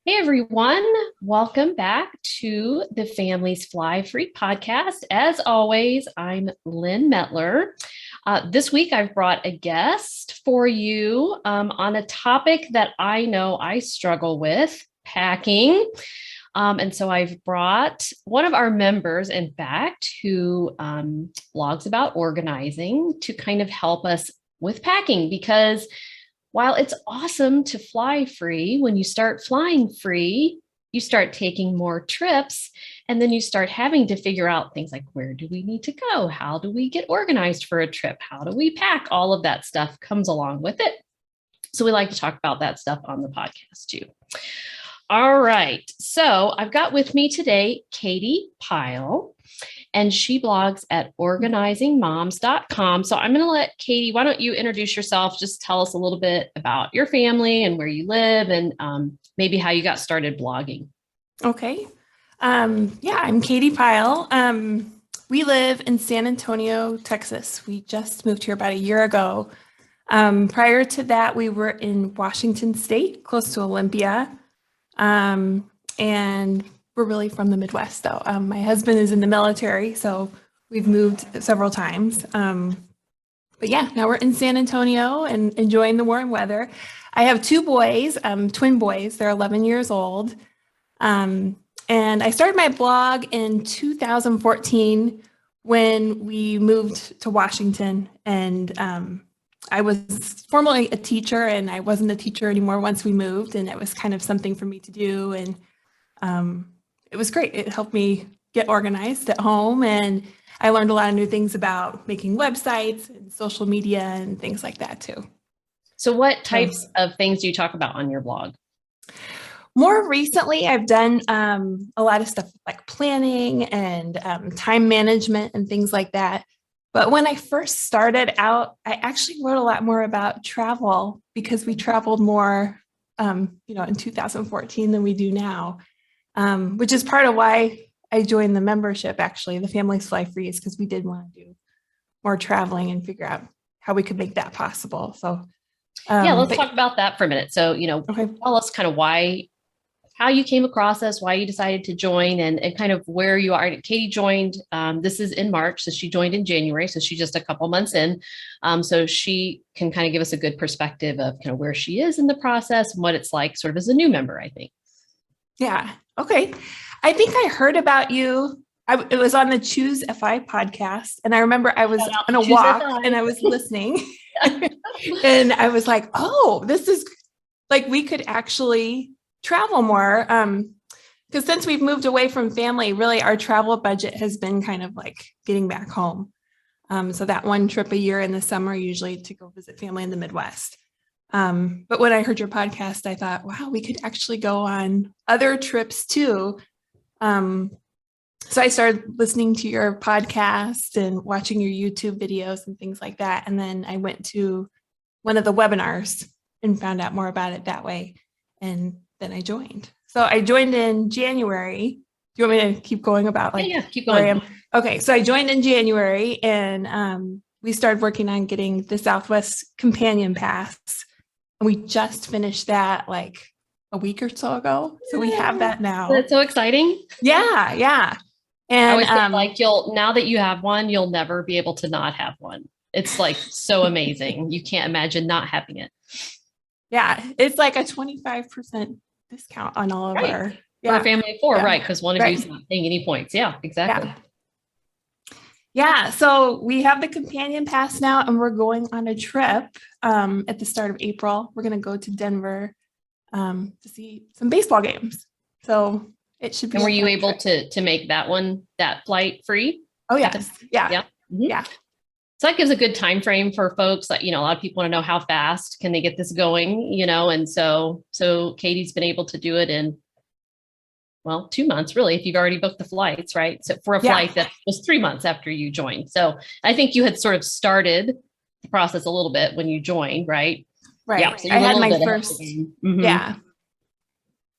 Hey everyone, welcome back to the Family's Flyfree podcast. As always, I'm Lyn Mettler. This week I've brought a guest for you on a topic that I know I struggle with, packing. And so I've brought one of our members, in fact, who blogs about organizing to kind of help us with packing because while it's awesome to fly free, when you start flying free, you start taking more trips and then you start having to figure out things like where do we need to go? How do we get organized for a trip? How do we pack? All of that stuff comes along with it. So we like to talk about that stuff on the podcast too. All right. So I've got with me today Katie Pyle, and she blogs at organizingmoms.com. So I'm going to let Katie, why don't you introduce yourself? Just tell us a little bit about your family and where you live and maybe how you got started blogging. Okay. I'm Katie Pyle. We live in San Antonio, Texas. We just moved here about a year ago. Prior to that, we were in Washington State, close to Olympia. And we're really from the Midwest, though. My husband is in the military, so we've moved several times. But yeah, now we're in San Antonio and enjoying the warm weather. I have two boys, twin boys. They're 11 years old. And I started my blog in 2014 when we moved to Washington. And I was formerly a teacher, and I wasn't a teacher anymore once we moved. And it was kind of something for me to do. And it was great. It helped me get organized at home. And I learned a lot of new things about making websites and social media and things like that too. So what types of things do you talk about on your blog? More recently, I've done a lot of stuff like planning and time management and things like that. But when I first started out, I actually wrote a lot more about travel because we traveled more, in 2014 than we do now, which is part of why I joined the membership, actually, the Family's Flyfree, is because we did want to do more traveling and figure out how we could make that possible. So let's talk about that for a minute. So, okay. Tell us kind of how you came across us, why you decided to join and kind of where you are. Katie joined, this is in March, so she joined in January. So she's just a couple months in. So she can kind of give us a good perspective of kind of where she is in the process and what it's like sort of as a new member, I think. Yeah. Okay. I think I heard about you. It was on the Choose FI podcast. And I remember I was on a walk and I was listening and I was like, oh, this is like, we could actually travel more. Because since we've moved away from family, really our travel budget has been kind of like getting back home. So that one trip a year in the summer, usually to go visit family in the Midwest. But when I heard your podcast, I thought, wow, we could actually go on other trips too. So I started listening to your podcast and watching your YouTube videos and things like that. And then I went to one of the webinars and found out more about it that way. And then I joined. So I joined in January. Do you want me to keep going about keep going. Okay. So I joined in January and we started working on getting the Southwest Companion Pass. And we just finished that like a week or so ago. So we have that now. That's so exciting. Yeah. Yeah. And I always say, now that you have one, you'll never be able to not have one. It's like so amazing. You can't imagine not having it. Yeah. It's like a 25% discount on all of our. For a family of four, yeah. Right. Because one of you's not paying any points. Yeah, exactly. Yeah. So we have the Companion Pass now and we're going on a trip at the start of April. We're going to go to Denver to see some baseball games. So it should be. And were you able to make that flight free? Oh, yes. Yeah. Yeah. Mm-hmm. Yeah. So that gives a good time frame for folks that, a lot of people want to know how fast can they get this going, and so Katie's been able to do it in, 2 months, really, if you've already booked the flights, right? So for a flight that was 3 months after you joined. So I think you had sort of started the process a little bit when you joined, right? Right. Yeah, so I had my first. Mm-hmm. Yeah.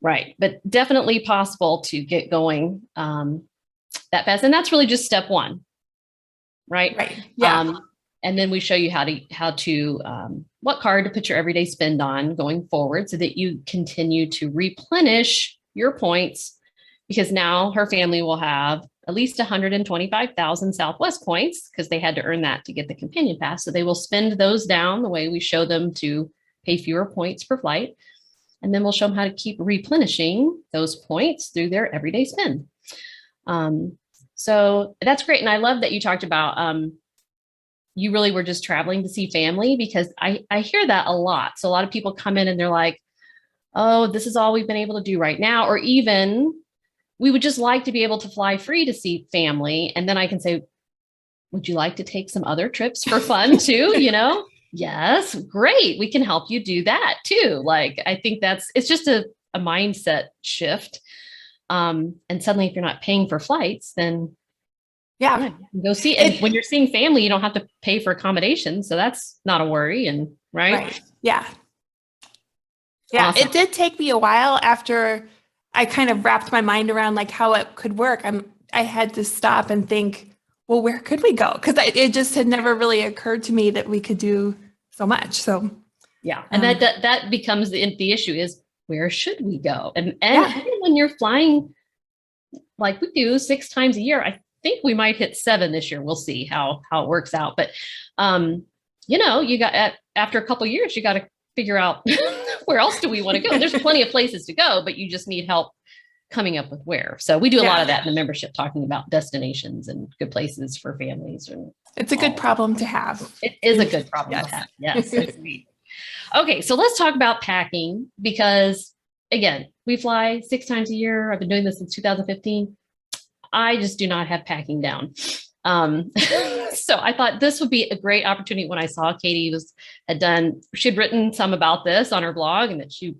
Right. But definitely possible to get going that fast. And that's really just step one. Right. Right. Yeah. And then we show you how to what card to put your everyday spend on going forward so that you continue to replenish your points, because now her family will have at least 125,000 Southwest points because they had to earn that to get the companion pass. So they will spend those down the way we show them to pay fewer points per flight. And then we'll show them how to keep replenishing those points through their everyday spend. So that's great. And I love that you talked about you really were just traveling to see family, because I hear that a lot. So a lot of people come in and they're like, oh, this is all we've been able to do right now. Or even we would just like to be able to fly free to see family. And then I can say, would you like to take some other trips for fun too? Yes, great. We can help you do that too. Like, I think it's just a mindset shift. And suddenly if you're not paying for flights, then yeah, go see. And when you're seeing family, you don't have to pay for accommodations. So that's not a worry. And right. Yeah. Yeah. Awesome. It did take me a while after I kind of wrapped my mind around like how it could work. I had to stop and think, well, where could we go? Because it just had never really occurred to me that we could do so much. So yeah. And that becomes the issue is, where should we go? And when you're flying, like we do 6 times a year, I think we might hit 7 this year. We'll see how it works out. But, you got after a couple of years, you got to figure out where else do we want to go? There's plenty of places to go, but you just need help coming up with where. So we do a lot of that in the membership, talking about destinations and good places for families. And it's a good problem to have. It is a good problem to have. Yes. Okay. So let's talk about packing, because again, we fly 6 times a year. I've been doing this since 2015. I just do not have packing down. So I thought this would be a great opportunity. When I saw Katie she'd written some about this on her blog, and that she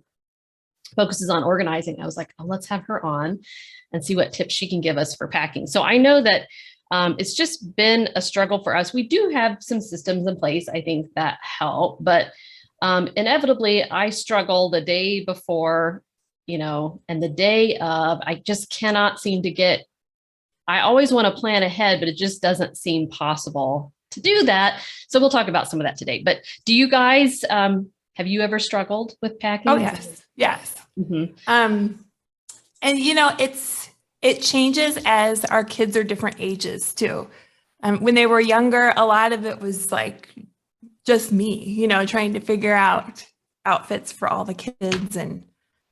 focuses on organizing. I was like, oh, let's have her on and see what tips she can give us for packing. So I know that it's just been a struggle for us. We do have some systems in place, I think, that help, but inevitably I struggle the day before, and the day of. I just cannot seem to get. I always want to plan ahead, but it just doesn't seem possible to do that. So we'll talk about some of that today. But do you guys, have you ever struggled with packing? Oh, yes. Mm-hmm. And it changes as our kids are different ages too. When they were younger, a lot of it was like just me, trying to figure out outfits for all the kids and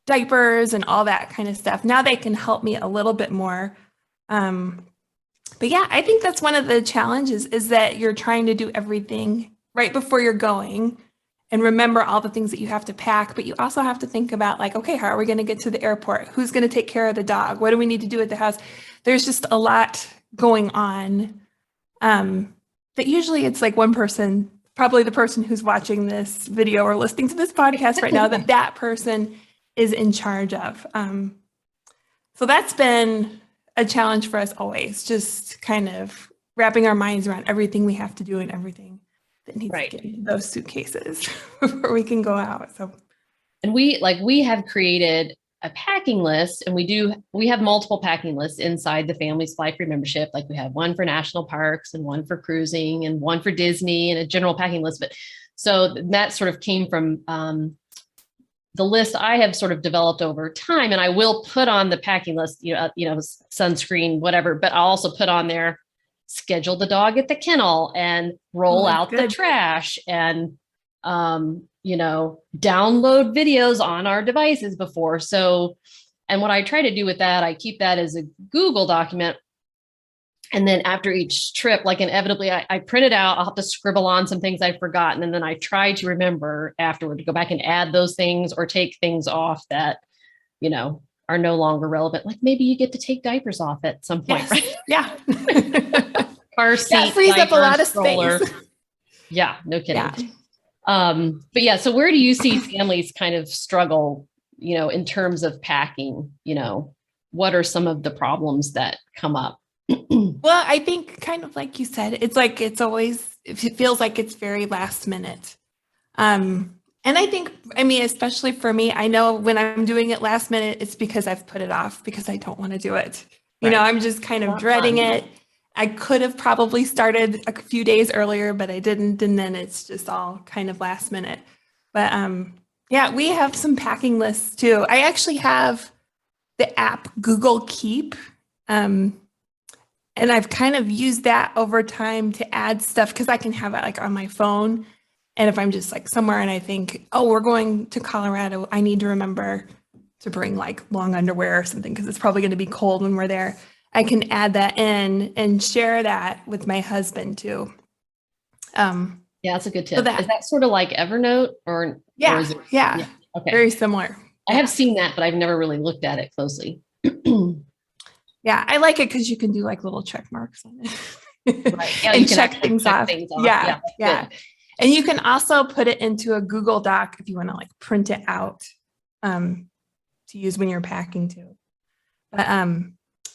diapers and all that kind of stuff. Now they can help me a little bit more. But yeah, I think that's one of the challenges, is that you're trying to do everything right before you're going and remember all the things that you have to pack, but you also have to think about like, okay, how are we going to get to the airport? Who's going to take care of the dog? What do we need to do at the house? There's just a lot going on. That usually it's like one person, probably the person who's watching this video or listening to this podcast right now, that person is in charge of. So that's been a challenge for us always, just kind of wrapping our minds around everything we have to do and everything that needs to get into those suitcases before we can go out. So, and we have created a packing list, and we have multiple packing lists inside the Family's Flyfree membership. Like we have one for national parks and one for cruising and one for Disney, and a general packing list. But so that sort of came from the list I have sort of developed over time, and I will put on the packing list, sunscreen, whatever, but I'll also put on there, schedule the dog at the kennel and roll out the trash and, download videos on our devices before. So, and what I try to do with that, I keep that as a Google document. And then after each trip, like inevitably I print it out, I'll have to scribble on some things I've forgotten. And then I try to remember afterward to go back and add those things or take things off that, are no longer relevant. Like maybe you get to take diapers off at some point, right? Yeah. Car seat, that frees up a lot of stroller. Space. Yeah, no kidding. Yeah. But yeah, so where do you see families kind of struggle, in terms of packing? What are some of the problems that come up? Well, I think kind of like you said, it feels like it's very last minute. And I think, especially for me, I know when I'm doing it last minute, it's because I've put it off because I don't want to do it. I'm just kind of dreading it. I could have probably started a few days earlier, but I didn't. And then it's just all kind of last minute. But yeah, we have some packing lists too. I actually have the app Google Keep. And I've kind of used that over time to add stuff because I can have it like on my phone. And if I'm just like somewhere and I think, oh, we're going to Colorado, I need to remember to bring like long underwear or something because it's probably going to be cold when we're there. I can add that in and share that with my husband too. Yeah, that's a good tip. So that, is that sort of like Evernote or is it? Yeah. Okay. Very similar. I have seen that, but I've never really looked at it closely. Yeah, I like it because you can do like little check marks on it. Right. Yeah, and you can check things off. Yeah. Yeah. And you can also put it into a Google Doc if you want to like print it out to use when you're packing too. But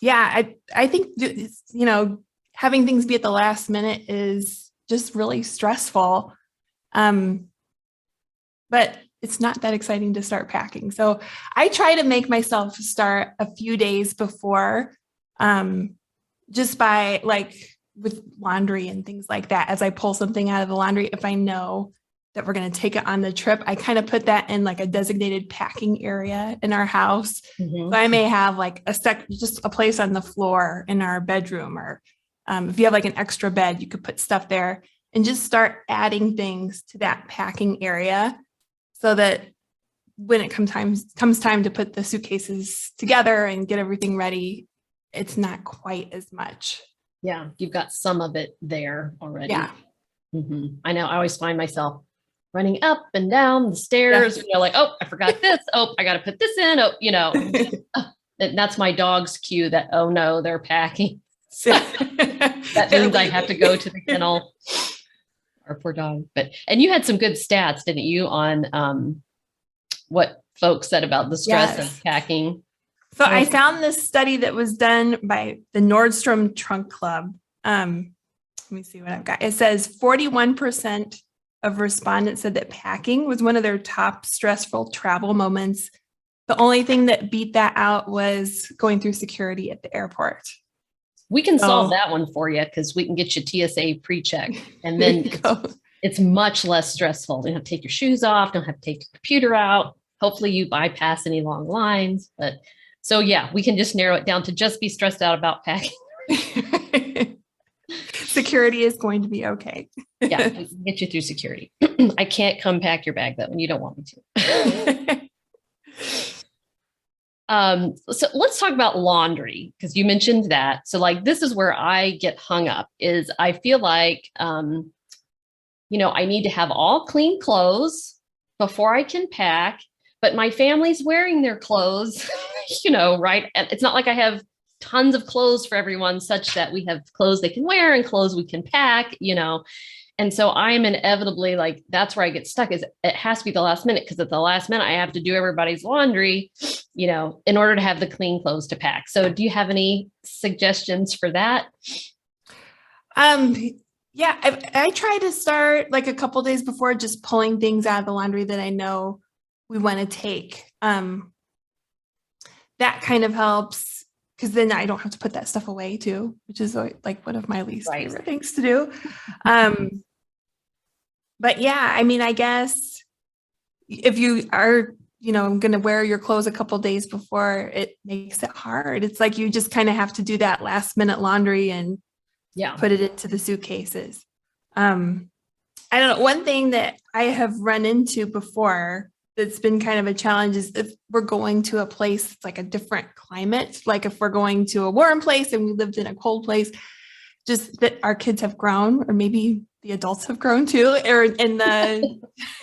yeah, I think, you know, having things be at the last minute is just really stressful. But it's not that exciting to start packing. So I try to make myself start a few days before, just by like with laundry and things like that. As I pull something out of the laundry, if I know that we're going to take it on the trip, I kind of put that in like a designated packing area in our house. So I may have like just a place on the floor in our bedroom, or if you have like an extra bed, you could put stuff there and just start adding things to that packing area so that when it comes time to put the suitcases together and get everything ready, it's not quite as much. Yeah, you've got some of it there already. Yeah. I know. I always find myself running up and down the stairs, you know, like, oh, I forgot this. Oh, I got to put this in. Oh, you know, and that's my dog's cue that, oh no, they're packing. So that means I have to go to the kennel. Our poor dog. And you had some good stats, didn't you, on what folks said about the stress of packing? So I found this study that was done by the Nordstrom Trunk Club. Let me see what I've got. It says 41% of respondents said that packing was one of their top stressful travel moments. The only thing that beat that out was going through security at the airport. We can solve that one for you because we can get you TSA pre-check, and then it's much less stressful. You don't have to take your shoes off, don't have to take your computer out. Hopefully you bypass any long lines. But so yeah, we can just narrow it down to just be stressed out about packing. Security is going to be okay. Yeah, we can get you through security. I can't come pack your bag though, and you don't want me to. So let's talk about laundry, because you mentioned that. So like, this is where I get hung up is I feel like, you know, I need to have all clean clothes before I can pack, but my family's wearing their clothes, you know, right? And it's not like I have tons of clothes for everyone such that we have clothes they can wear and clothes we can pack, you know? And so I'm inevitably like, that's where I get stuck, is it has to be the last minute, because at the last minute I have to do everybody's laundry, you know, in order to have the clean clothes to pack. So do you have any suggestions for that? Yeah, I try to start like a couple days before, just pulling things out of the laundry that I know we want to take. That kind of helps, because then I don't have to put that stuff away too, which is like one of my least favorite things to do. But yeah, I mean, I guess if you are, you know, going to wear your clothes a couple days before, it makes it hard. It's like you just kind of have to do that last minute laundry and put it into the suitcases. I don't know. One thing that I have run into before that's been kind of a challenge is if we're going to a place that's like a different climate, like if we're going to a warm place and we lived in a cold place, just that our kids have grown, or maybe the adults have grown too, and the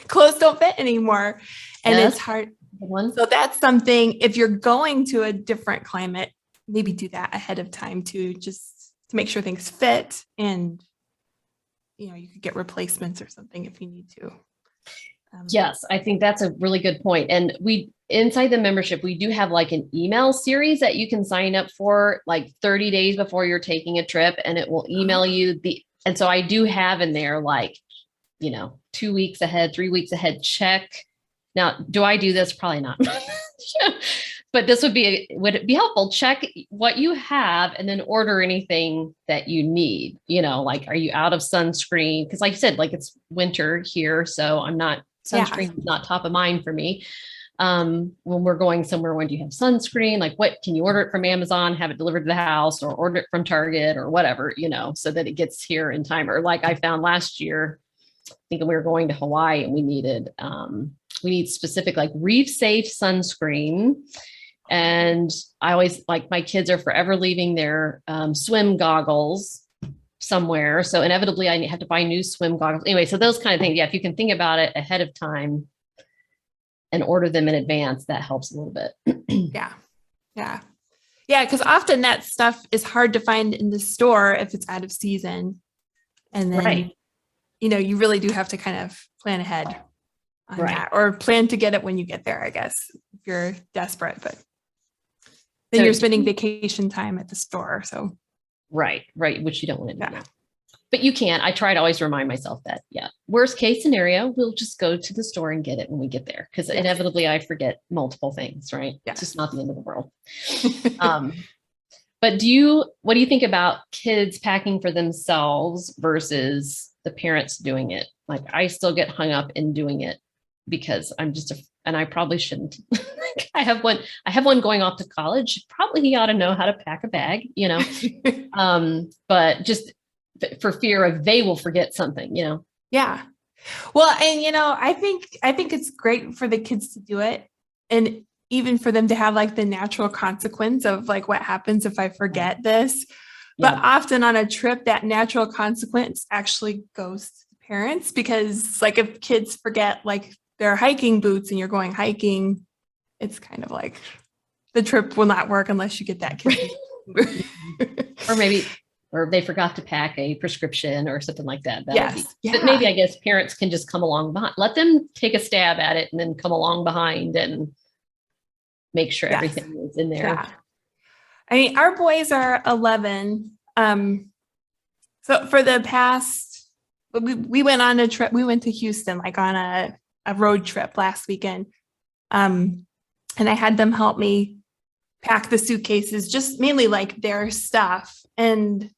clothes don't fit anymore. And it's hard. So that's something, if you're going to a different climate, maybe do that ahead of time too, just to make sure things fit, and, you know, you could get replacements or something if you need to. Yes, I think that's a really good point. And we, inside the membership, we do have like an email series that you can sign up for like 30 days before you're taking a trip, and it will email you and so I do have in there, like, you know, 2 weeks ahead, 3 weeks ahead, check. Now, do I do this? Probably not. But this would it be helpful? Check what you have and then order anything that you need, like, are you out of sunscreen? Cause like you said, like it's winter here. So sunscreen is not top of mind for me. When we're going somewhere, when do you have sunscreen? Like what, can you order it from Amazon, have it delivered to the house, or order it from Target or whatever, so that it gets here in time. Or like I found last year, thinking we were going to Hawaii and we need specific like reef safe sunscreen. And I always, like, my kids are forever leaving their swim goggles somewhere. So inevitably I have to buy new swim goggles. Anyway, so those kind of things. Yeah. If you can think about it ahead of time and order them in advance, that helps a little bit. Yeah. Yeah. Yeah. Cause often that stuff is hard to find in the store if it's out of season. And then, right. You really do have to kind of plan ahead on that, or plan to get it when you get there, I guess, if you're desperate, but then you're spending vacation time at the store. So. Right. Which you don't want to do. But you can't. I try to always remind myself that, worst case scenario, we'll just go to the store and get it when we get there. Because inevitably I forget multiple things, right? It's just not the end of the world. But what do you think about kids packing for themselves versus the parents doing it? Like, I still get hung up in doing it because I'm just and I probably shouldn't. I have one going off to college. Probably he ought to know how to pack a bag, but just for fear of they will forget something, Yeah. Well, and I think it's great for the kids to do it, and even for them to have like the natural consequence of like, what happens if I forget this? But often on a trip, that natural consequence actually goes to the parents, because like if kids forget like their hiking boots and you're going hiking, it's kind of like the trip will not work unless you get that kid. or they forgot to pack a prescription or something like that. But maybe I guess parents can just come along behind, let them take a stab at it and then come along behind and make sure everything is in there. Yeah. I mean, our boys are 11. So for the past, we went on a trip, we went to Houston, like on a road trip last weekend. And I had them help me pack the suitcases, just mainly like their stuff. And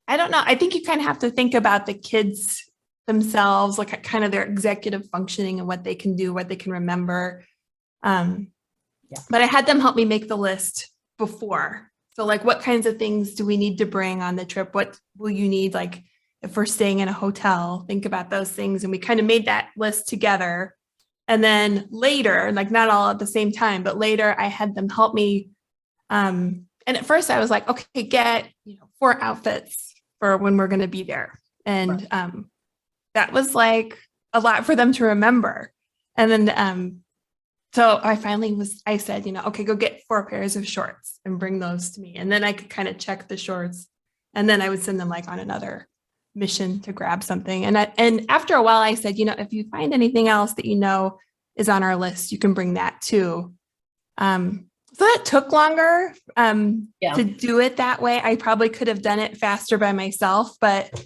I don't know, I think you kind of have to think about the kids themselves, like kind of their executive functioning and what they can do, what they can remember. But I had them help me make the list before. So like, what kinds of things do we need to bring on the trip? What will you need? Like if we're staying in a hotel, think about those things. And we kind of made that list together. And then later, like not all at the same time, but later I had them help me. And at first I was like, okay, get 4 outfits for when we're going to be there. And that was like a lot for them to remember. And then, so I said, okay, go get 4 pairs of shorts and bring those to me. And then I could kind of check the shorts, and then I would send them like on another mission to grab something. And after a while I said, if you find anything else that is on our list, you can bring that too. So that took longer to do it that way. I probably could have done it faster by myself, but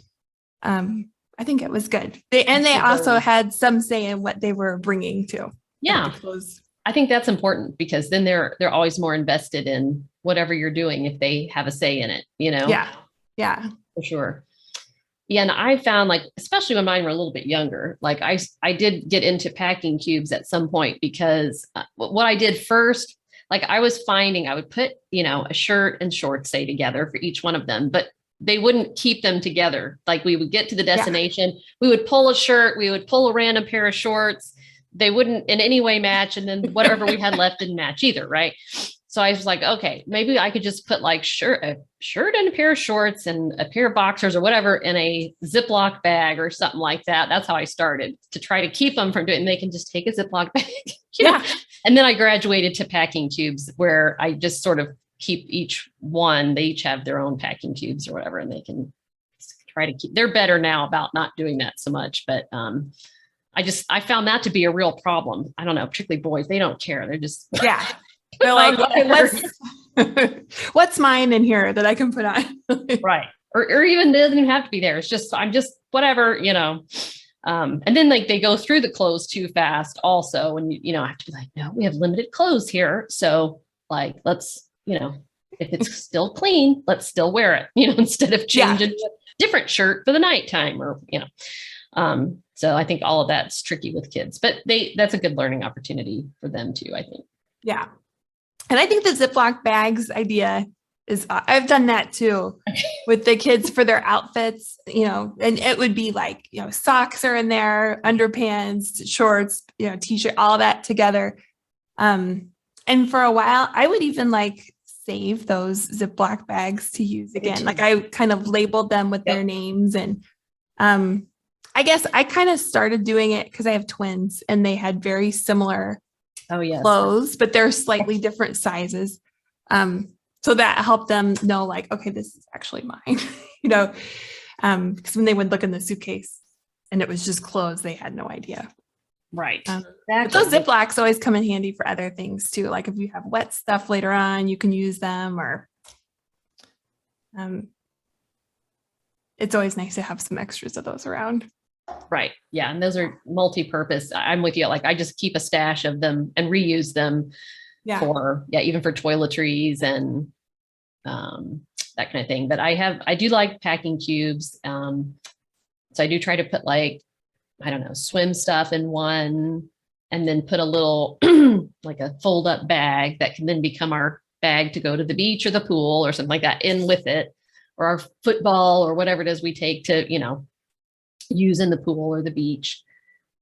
I think it was good. They also had some say in what they were bringing too. Yeah. I think that's important, because then they're always more invested in whatever you're doing if they have a say in it, Yeah. For sure. Yeah. And I found, like, especially when mine were a little bit younger, like I did get into packing cubes at some point, because what I did first, like I was finding I would put, a shirt and shorts, say, together for each one of them, but they wouldn't keep them together. Like we would get to the destination, we would pull a shirt, we would pull a random pair of shorts. They wouldn't in any way match. And then whatever we had left didn't match either. Right. So I was like, okay, maybe I could just put like a shirt and a pair of shorts and a pair of boxers or whatever in a Ziploc bag or something like that. That's how I started, to try to keep them from doing it. And they can just take a Ziploc bag. Yeah. And then I graduated to packing cubes, where I just sort of keep each one. They each have their own packing cubes or whatever, and they can try to keep, they're better now about not doing that so much. But, I found that to be a real problem. I don't know, particularly boys, they don't care. They're just, they're like, what's mine in here that I can put on? Right. Or even, it doesn't even have to be there. It's just, I'm just whatever, and then like they go through the clothes too fast also. And I have to be like, no, we have limited clothes here. So Like, let's, if it's still clean, let's still wear it, instead of changing a different shirt for the nighttime so I think all of that's tricky with kids, but that's a good learning opportunity for them too, I think. Yeah. And I think the Ziploc bags idea is, I've done that too with the kids for their outfits, and it would be like, socks are in there, underpants, shorts, t-shirt, all that together. And for a while I would even like save those Ziploc bags to use again. Like I kind of labeled them with their names. And I guess I kind of started doing it because I have twins and they had very similar clothes, but they're slightly different sizes. So that helped them know like, okay, this is actually mine, because when they would look in the suitcase and it was just clothes, they had no idea. Right. But those Ziplocs always come in handy for other things too. Like if you have wet stuff later on, you can use them, or it's always nice to have some extras of those around. Right. Yeah. And those are multi-purpose. I'm with you. Like I just keep a stash of them and reuse them even for toiletries and that kind of thing. But I do like packing cubes. So I do try to put like, I don't know, swim stuff in one, and then put a little like a fold up bag that can then become our bag to go to the beach or the pool or something like that in with it, or our football or whatever it is we take to, use in the pool or the beach.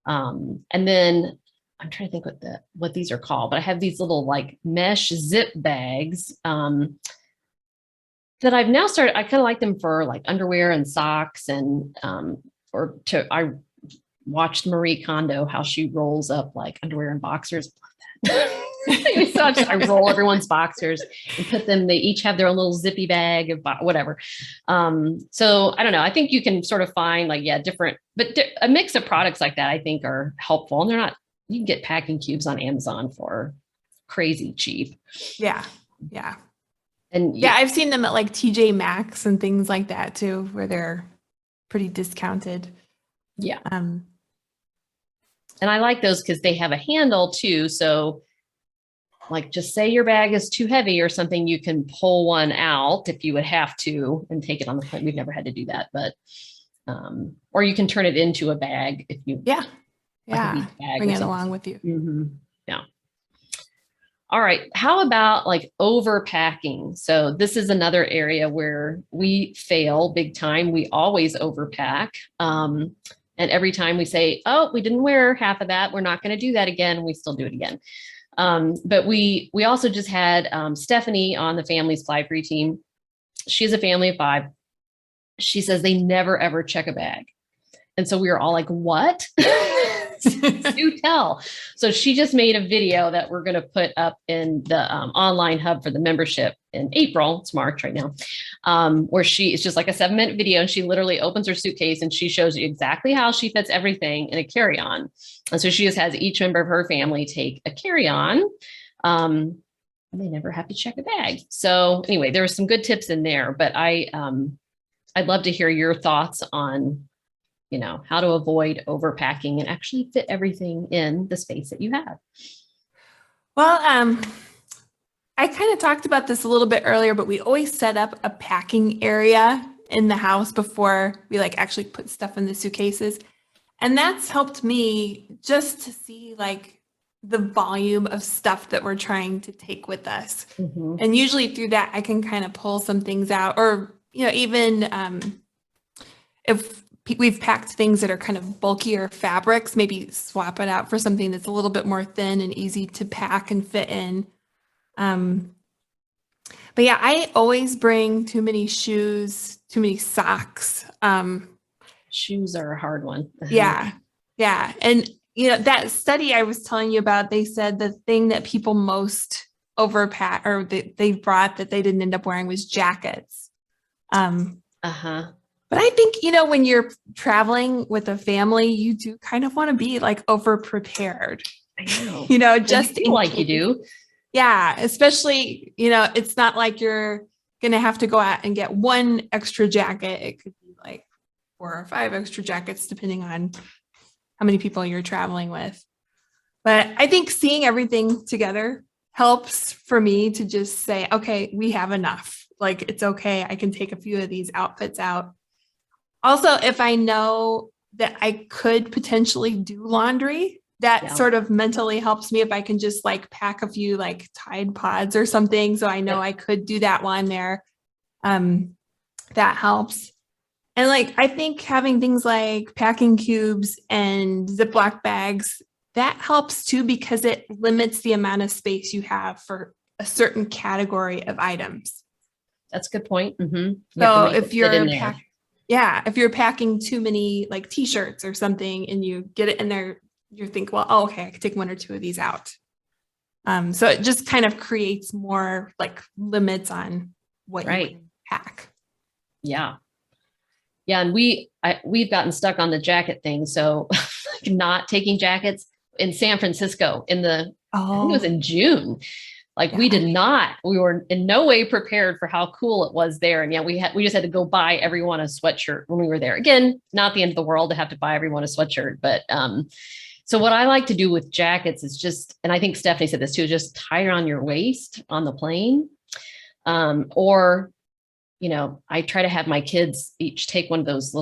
And then I'm trying to think what these are called, but I have these little like mesh zip bags that I've now started. I kind of like them for like underwear and socks and I watched Marie Kondo, how she rolls up like underwear and boxers. So I roll everyone's boxers and put them, they each have their own little zippy bag of whatever. So I don't know. I think you can sort of find like, a mix of products like that I think are helpful, and you can get packing cubes on Amazon for crazy cheap. Yeah. Yeah. And I've seen them at like TJ Maxx and things like that too, where they're pretty discounted. Yeah. And I like those because they have a handle too. So like just say your bag is too heavy or something, you can pull one out if you would have to and take it on the plane. We've never had to do that, but, or you can turn it into a bag if you, bring it along with you. Mm-hmm. Yeah. All right. How about like overpacking? So this is another area where we fail big time. We always overpack. And every time we say, oh, we didn't wear half of that, we're not going to do that again, we still do it again. But we also just had Stephanie on the family's Flyfree team. She's a family of 5. She says they never, ever check a bag. And so we were all like, what? Do tell. So she just made a video that we're going to put up in the online hub for the membership in April. It's March right now, where it's just like a 7-minute video, and she literally opens her suitcase and she shows you exactly how she fits everything in a carry-on. And so she just has each member of her family take a carry-on, and they never have to check a bag. So anyway, there were some good tips in there, but I'd love to hear your thoughts on how to avoid overpacking and actually fit everything in the space that you have. Well, I kind of talked about this a little bit earlier, but we always set up a packing area in the house before we like actually put stuff in the suitcases. And that's helped me just to see like the volume of stuff that we're trying to take with us. Mm-hmm. And usually through that, I can kind of pull some things out, or, even if we've packed things that are kind of bulkier fabrics, maybe swap it out for something that's a little bit more thin and easy to pack and fit in. But yeah, I always bring too many shoes, too many socks. Shoes are a hard one. Yeah. Yeah. And, that study I was telling you about, they said the thing that people most overpack or they brought that they didn't end up wearing was jackets. But I think, when you're traveling with a family, you do kind of want to be like over prepared. I know. Just feel like you do. Yeah. Especially, it's not like you're going to have to go out and get one extra jacket. It could be like 4 or 5 extra jackets, depending on how many people you're traveling with. But I think seeing everything together helps for me to just say, okay, we have enough. Like, it's okay. I can take a few of these outfits out. Also, if I know that I could potentially do laundry, that sort of mentally helps me if I can just like pack a few like Tide Pods or something. So I know I could do that while I'm there. That helps. And like, I think having things like packing cubes and Ziploc bags, that helps too, because it limits the amount of space you have for a certain category of items. That's a good point. So if you're packing too many like t-shirts or something and you get it in there, you think, well, oh, okay, I could take one or two of these out. So it just kind of creates more like limits on what you can pack. Yeah. And we've gotten stuck on the jacket thing. So not taking jackets in San Francisco I think it was in June. Like we were in no way prepared for how cool it was there. And we just had to go buy everyone a sweatshirt when we were there. Again, not the end of the world to have to buy everyone a sweatshirt. But so what I like to do with jackets is just, and I think Stephanie said this too, just tie it on your waist on the plane. Or, I try to have my kids each take one of those,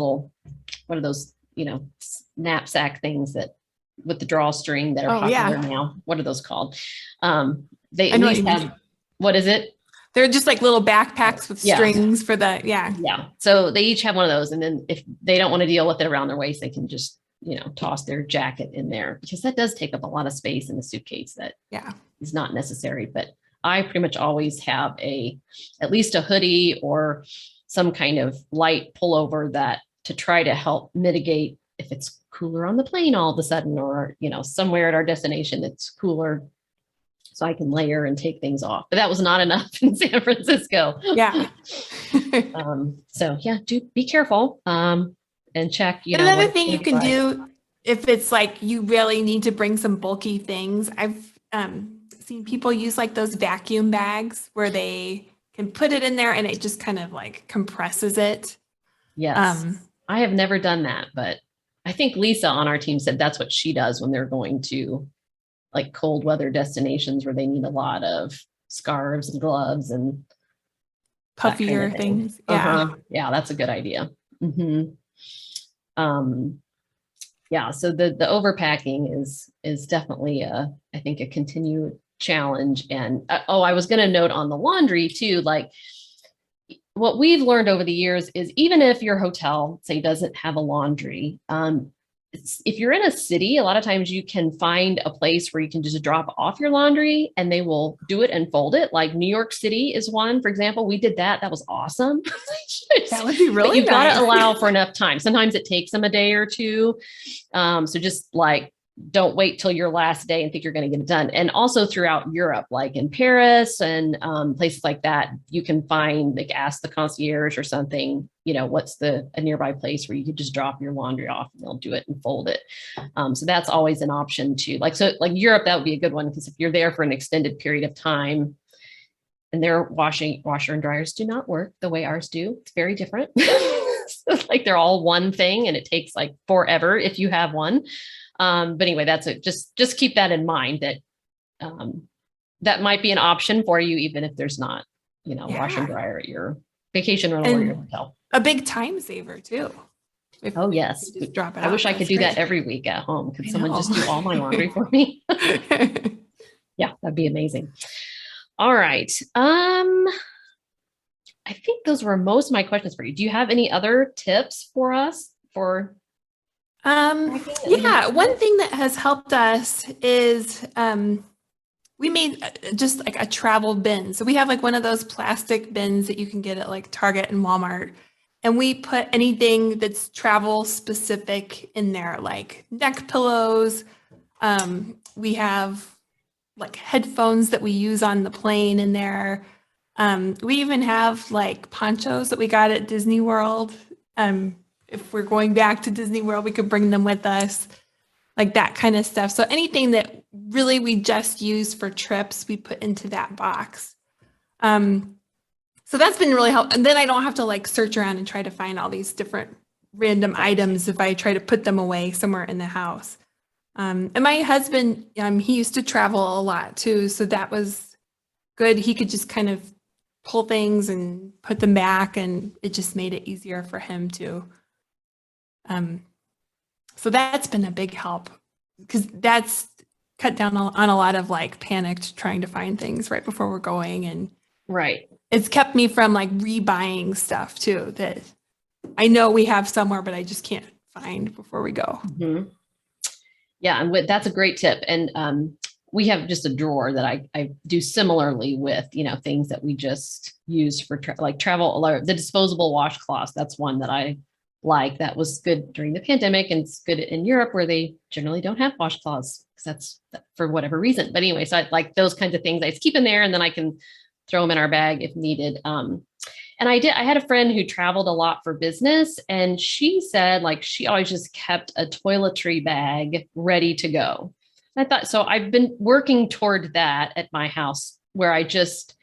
knapsack things that with the drawstring that are popular now. What are those called? They at least have, what is it? They're just like little backpacks with strings for the, Yeah. So they each have one of those. And then if they don't want to deal with it around their waist, they can just, toss their jacket in there, because that does take up a lot of space in the suitcase that is not necessary. But I pretty much always have at least a hoodie or some kind of light pullover that to try to help mitigate if it's cooler on the plane all of a sudden, or, somewhere at our destination, it's cooler. So I can layer and take things off. But that was not enough in San Francisco. Yeah. So be careful. And check, Another thing you can do if it's like you really need to bring some bulky things. I've seen people use like those vacuum bags where they can put it in there and it just kind of like compresses it. Yes. I have never done that, but I think Lisa on our team said that's what she does when they're going to like cold weather destinations where they need a lot of scarves and gloves and puffier things. Yeah, that's a good idea. So the overpacking is definitely I think a continued challenge. And I was going to note on the laundry too, like what we've learned over the years is even if your hotel, say, doesn't have a laundry, if you're in a city, a lot of times you can find a place where you can just drop off your laundry and they will do it and fold it. Like New York City is one, for example. We did that. That was awesome. That would be really You've got to allow for enough time. Sometimes it takes them a day or two. So just like, don't wait till your last day and think you're going to get it done. And also throughout Europe, like in Paris and places like that, you can find, like ask the concierge or something, what's a nearby place where you could just drop your laundry off and they'll do it and fold it. So that's always an option too. Like Europe, that would be a good one, because if you're there for an extended period of time and their washer and dryers do not work the way ours do, it's very different. It's like they're all one thing and it takes like forever if you have one. But anyway, that's it. Just keep that in mind that that might be an option for you, even if there's not, washer and dryer at your vacation rental or your hotel. A big time saver too. Yes. Just drop it I wish I could do that every week at home. Could someone just do all my laundry for me? Yeah, that'd be amazing. All right. I think those were most of my questions for you. Do you have any other tips for us one thing that has helped us is we made just like a travel bin. So we have like one of those plastic bins that you can get at like Target and Walmart. And we put anything that's travel specific in there, like neck pillows. We have like headphones that we use on the plane in there. We even have like ponchos that we got at Disney World. If we're going back to Disney World, we could bring them with us, like that kind of stuff. So anything that really we just use for trips, we put into that box. So that's been really helpful. And then I don't have to like search around and try to find all these different random items if I try to put them away somewhere in the house. And my husband, he used to travel a lot too. So that was good. He could just kind of pull things and put them back, and it just made it easier for him to. So that's been a big help, because that's cut down on a lot of like panicked trying to find things right before we're going. And Right. it's kept me from like rebuying stuff too, that I know we have somewhere, but I just can't find before we go. Mm-hmm. Yeah, and that's a great tip. And we have just a drawer that I do similarly with, things that we just use for like travel. The disposable washcloths, that's one that I like. That was good during the pandemic, and it's good in Europe where they generally don't have washcloths because that's for whatever reason. But anyway, so I like those kinds of things. I just keep in there, and then I can throw them in our bag if needed. And I had a friend who traveled a lot for business, and she said like she always just kept a toiletry bag ready to go. And I thought, so I've been working toward that at my house, where I just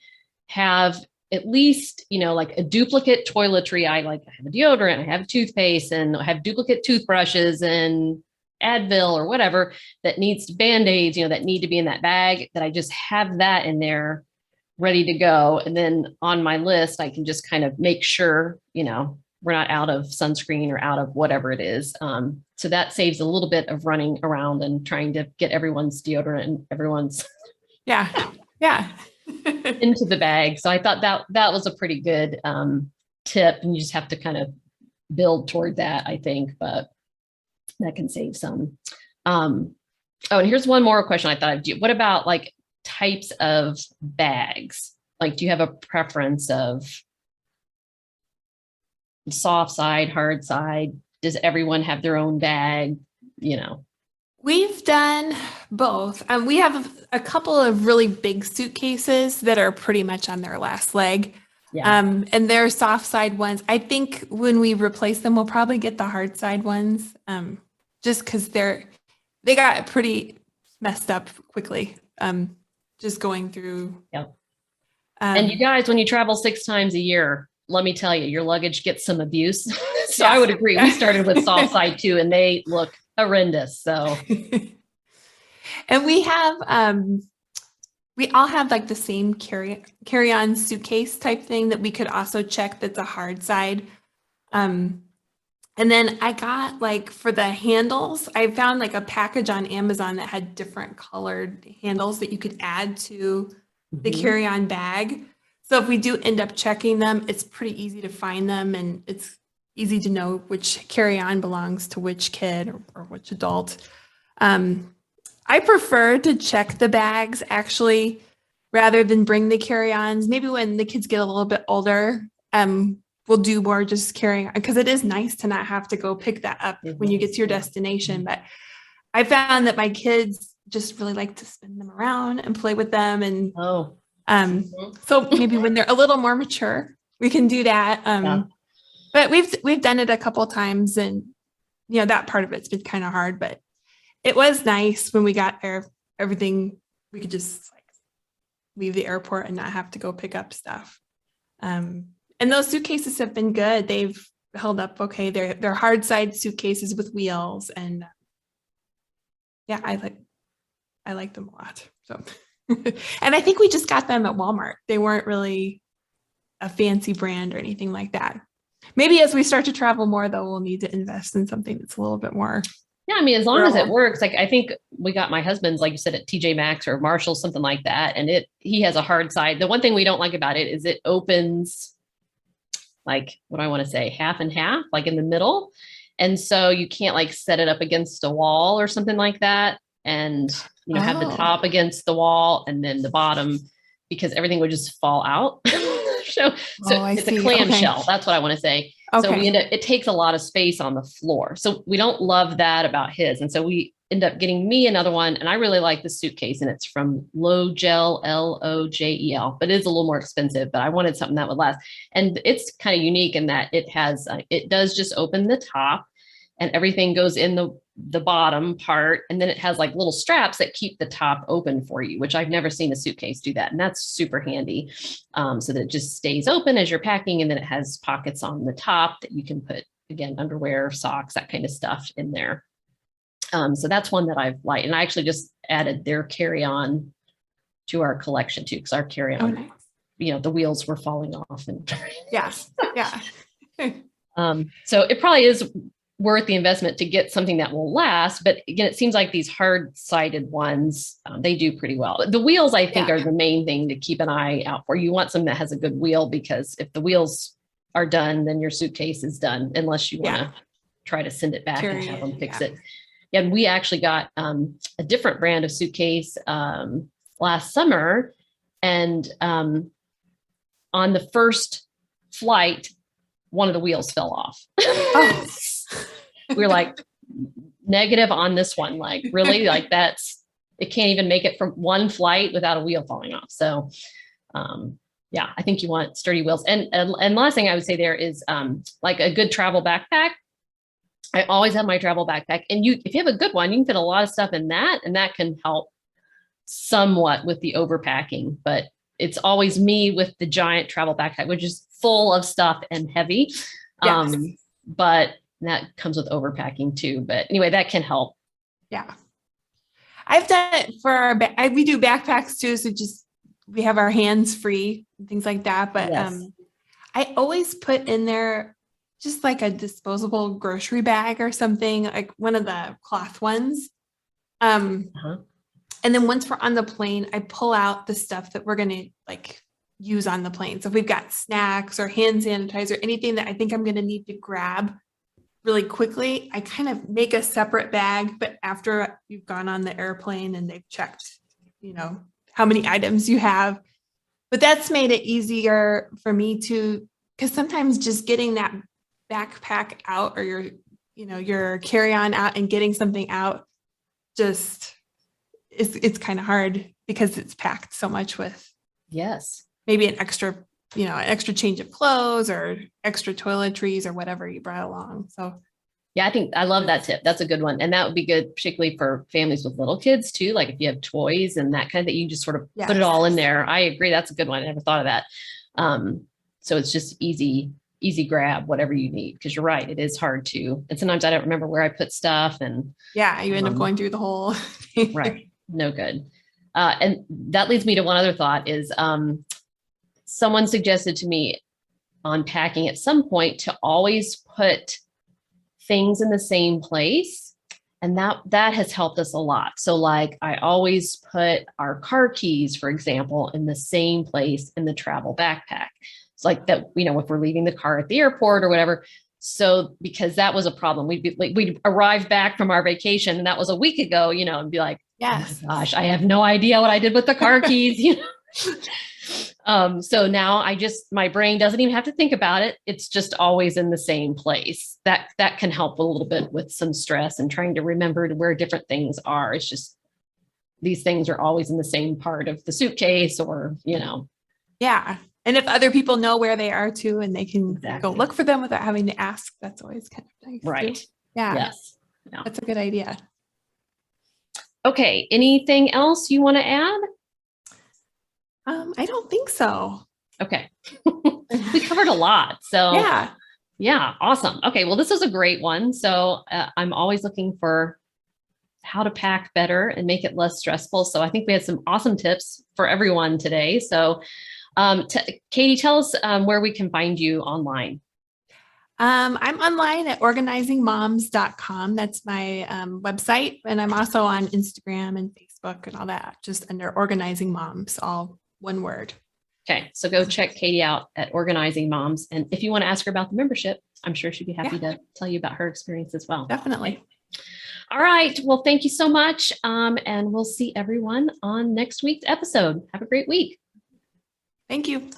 have at least, like a duplicate toiletry. I have a deodorant, I have a toothpaste, and I have duplicate toothbrushes and Advil or whatever that needs Band-Aids, that need to be in that bag, that I just have that in there ready to go. And then on my list, I can just kind of make sure, we're not out of sunscreen or out of whatever it is. So that saves a little bit of running around and trying to get everyone's deodorant and everyone's Yeah. into the bag. So I thought that was a pretty good tip, and you just have to kind of build toward that, I think, but that can save some. Oh, and here's one more question I thought I'd do. What about like types of bags? Like, do you have a preference of soft side, hard side? Does everyone have their own bag? We've done both. We have a couple of really big suitcases that are pretty much on their last leg. Yeah. And they're soft side ones. I think when we replace them, we'll probably get the hard side ones, just because they got pretty messed up quickly. Just going through. Yep. And you guys, when you travel 6 times a year, let me tell you, your luggage gets some abuse. So I would agree. We started with soft side too, and they look horrendous. So, and we all have like the same carry-on suitcase type thing that we could also check that's a hard side. And then I got like for the handles, I found like a package on Amazon that had different colored handles that you could add to the carry-on bag. So if we do end up checking them, it's pretty easy to find them, and it's easy to know which carry-on belongs to which kid or which adult. I prefer to check the bags actually, rather than bring the carry-ons. Maybe when the kids get a little bit older, we'll do more just carrying, because it is nice to not have to go pick that up when you get to your destination. But I found that my kids just really like to spin them around and play with them. And so maybe when they're a little more mature, we can do that. But we've done it a couple of times, and that part of it's been kind of hard, but it was nice when we got there. Everything, we could just like leave the airport and not have to go pick up stuff. And those suitcases have been good. They've held up okay. They're hard side suitcases with wheels, and yeah, I like them a lot. So, and I think we just got them at Walmart. They weren't really a fancy brand or anything like that. Maybe as we start to travel more, though, we'll need to invest in something that's a little bit more. Yeah, I mean, as long as it works. Like, I think we got my husband's, like you said, at TJ Maxx or Marshall, something like that, and he has a hard side. The one thing we don't like about it is it opens, like, what do I want to say, half and half, like in the middle, and so you can't like set it up against a wall or something like that, and have the top against the wall and then the bottom, because everything would just fall out. So it's a clamshell. Okay. That's what I want to say. Okay. So it takes a lot of space on the floor. So we don't love that about his. And so we end up getting me another one. And I really like the suitcase, and it's from Logel, Logel, but it is a little more expensive, but I wanted something that would last. And it's kind of unique in that it does just open the top, and everything goes in the bottom part. And then it has like little straps that keep the top open for you, which I've never seen a suitcase do that. And that's super handy. So that it just stays open as you're packing. And then it has pockets on the top that you can put, again, underwear, socks, that kind of stuff in there. So that's one that I've liked. And I actually just added their carry-on to our collection too, because our carry-on, nice. The wheels were falling off. And Yes. Yeah. so it probably is worth the investment to get something that will last. But again, it seems like these hard-sided ones, they do pretty well. The wheels, I think, are the main thing to keep an eye out for. You want something that has a good wheel, because if the wheels are done, then your suitcase is done, unless you want to try to send it back and have them fix it. And we actually got a different brand of suitcase last summer. And on the first flight, one of the wheels fell off. Oh. We were like, negative on this one. Like, really? Like, it can't even make it from one flight without a wheel falling off. So, I think you want sturdy wheels. And last thing I would say there is like a good travel backpack. I always have my travel backpack, and if you have a good one, you can fit a lot of stuff in that, and that can help somewhat with the overpacking. But it's always me with the giant travel backpack, which is full of stuff and heavy. Yes. But that comes with overpacking too. But anyway, that can help. Yeah. I've done it for we do backpacks too. So we have our hands free and things like that. But yes. I always put in there just like a disposable grocery bag or something, like one of the cloth ones. And then once we're on the plane, I pull out the stuff that we're going to like use on the plane. So if we've got snacks or hand sanitizer, anything that I think I'm going to need to grab really quickly, I kind of make a separate bag. But after you've gone on the airplane and they've checked, how many items you have. But that's made it easier for me because sometimes just getting that backpack out, or your carry-on out and getting something out, just it's kind of hard because it's packed so much with maybe an extra change of clothes or extra toiletries or whatever you brought along. So I think I love that tip. That's a good one. And that would be good, particularly for families with little kids too. Like if you have toys and that kind of thing, you just sort of put it all in there. I agree. That's a good one. I never thought of that. So it's just easy grab, whatever you need. Cause you're right. It is hard to, and sometimes I don't remember where I put stuff, and you end up going through the whole thing. Right. No good. And that leads me to one other thought is, someone suggested to me on packing at some point to always put things in the same place. And that has helped us a lot. So like I always put our car keys, for example, in the same place in the travel backpack. It's like that, if we're leaving the car at the airport or whatever. So because that was a problem, we'd arrive back from our vacation, and that was a week ago, and be like, yes, oh my gosh, I have no idea what I did with the car keys, So now my brain doesn't even have to think about it. It's just always in the same place. That can help a little bit with some stress and trying to remember where different things are. It's just, these things are always in the same part of the suitcase or, Yeah. And if other people know where they are too, and they can go look for them without having to ask, that's always kind of nice. Right. Too. Yeah. Yes. Yeah. That's a good idea. Okay. Anything else you want to add? I don't think so. Okay. We covered a lot. So yeah. Awesome. Okay. Well, this was a great one. So I'm always looking for how to pack better and make it less stressful. So I think we had some awesome tips for everyone today. So Katie, tell us where we can find you online. I'm online at organizingmoms.com. That's my website. And I'm also on Instagram and Facebook and all that, just under Organizing Moms, all one word. Okay. So go check Katie out at Organizing Moms. And if you want to ask her about the membership, I'm sure she'd be happy to tell you about her experience as well. Definitely. All right. Well, thank you so much. And we'll see everyone on next week's episode. Have a great week. Thank you.